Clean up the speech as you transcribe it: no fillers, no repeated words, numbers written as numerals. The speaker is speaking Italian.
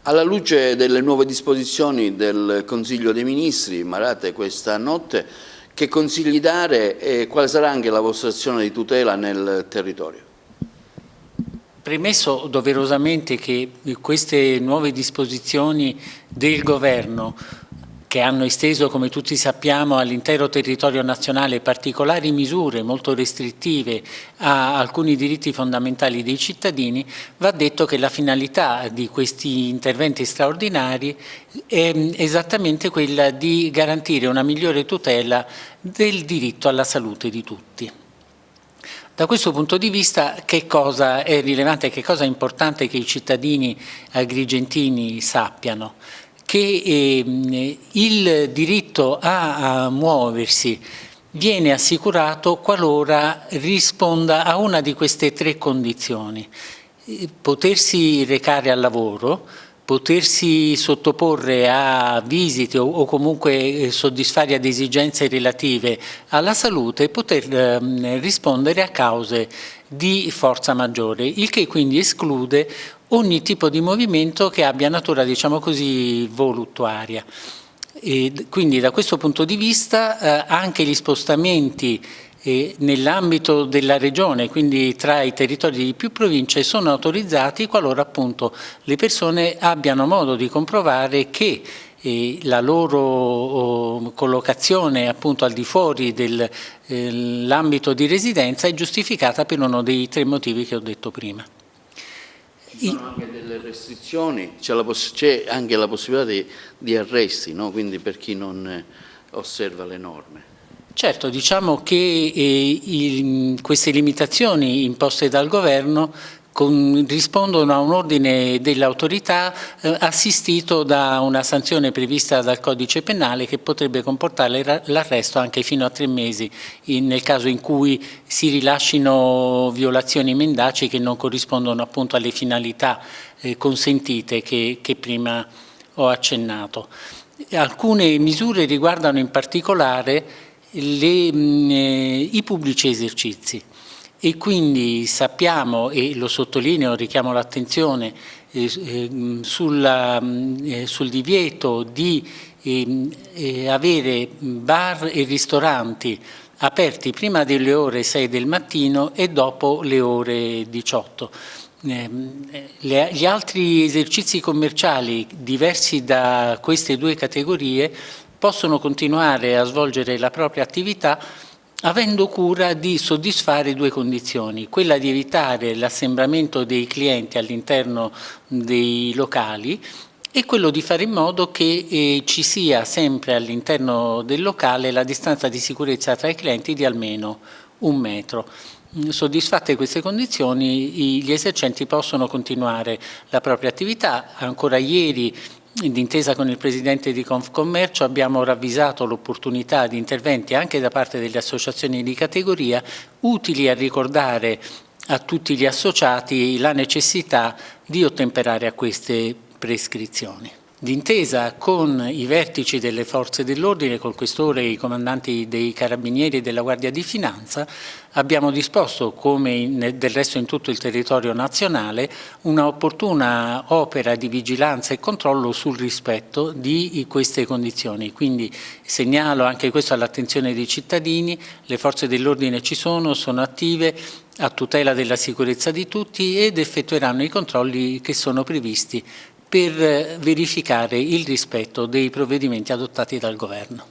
Alla luce delle nuove disposizioni del Consiglio dei Ministri varate questa notte, che consigli dare e quale sarà anche la vostra azione di tutela nel territorio? Premesso doverosamente che queste nuove disposizioni del Governo, che hanno esteso, come tutti sappiamo, all'intero territorio nazionale particolari misure molto restrittive a alcuni diritti fondamentali dei cittadini, va detto che la finalità di questi interventi straordinari è esattamente quella di garantire una migliore tutela del diritto alla salute di tutti. Da questo punto di vista, che cosa è rilevante, che cosa è importante che i cittadini agrigentini sappiano? Che il diritto a muoversi viene assicurato qualora risponda a una di queste tre condizioni: potersi recare al lavoro, potersi sottoporre a visite o comunque soddisfare ad esigenze relative alla salute e poter rispondere a cause di forza maggiore, il che quindi esclude ogni tipo di movimento che abbia natura, diciamo così, voluttuaria. E quindi da questo punto di vista anche gli spostamenti nell'ambito della regione, quindi tra i territori di più province, sono autorizzati qualora appunto le persone abbiano modo di comprovare che la loro collocazione appunto al di fuori dell'ambito di residenza è giustificata per uno dei tre motivi che ho detto prima. Ci sono anche delle restrizioni, c'è anche la possibilità di arresti, no? Quindi per chi non osserva le norme. Certo, diciamo che queste limitazioni imposte dal governo rispondono a un ordine dell'autorità assistito da una sanzione prevista dal codice penale che potrebbe comportare l'arresto anche fino a 3 mesi nel caso in cui si rilascino violazioni mendaci che non corrispondono appunto alle finalità consentite che prima ho accennato. Alcune misure riguardano in particolare i pubblici esercizi. E quindi sappiamo, e lo sottolineo, richiamo l'attenzione sul divieto di avere bar e ristoranti aperti prima delle ore 6 del mattino e dopo le ore 18. Gli altri esercizi commerciali diversi da queste due categorie possono continuare a svolgere la propria attività avendo cura di soddisfare due condizioni: quella di evitare l'assembramento dei clienti all'interno dei locali e quello di fare in modo che ci sia sempre all'interno del locale la distanza di sicurezza tra i clienti di almeno 1 metro. Soddisfatte queste condizioni, gli esercenti possono continuare la propria attività. Ancora ieri, d'intesa con il Presidente di Confcommercio, abbiamo ravvisato l'opportunità di interventi anche da parte delle associazioni di categoria utili a ricordare a tutti gli associati la necessità di ottemperare a queste prescrizioni. D'intesa con i vertici delle forze dell'ordine, col questore e i comandanti dei carabinieri e della Guardia di Finanza, abbiamo disposto, come del resto in tutto il territorio nazionale, una opportuna opera di vigilanza e controllo sul rispetto di queste condizioni. Quindi segnalo anche questo all'attenzione dei cittadini: le forze dell'ordine ci sono attive a tutela della sicurezza di tutti ed effettueranno i controlli che sono previsti per verificare il rispetto dei provvedimenti adottati dal Governo.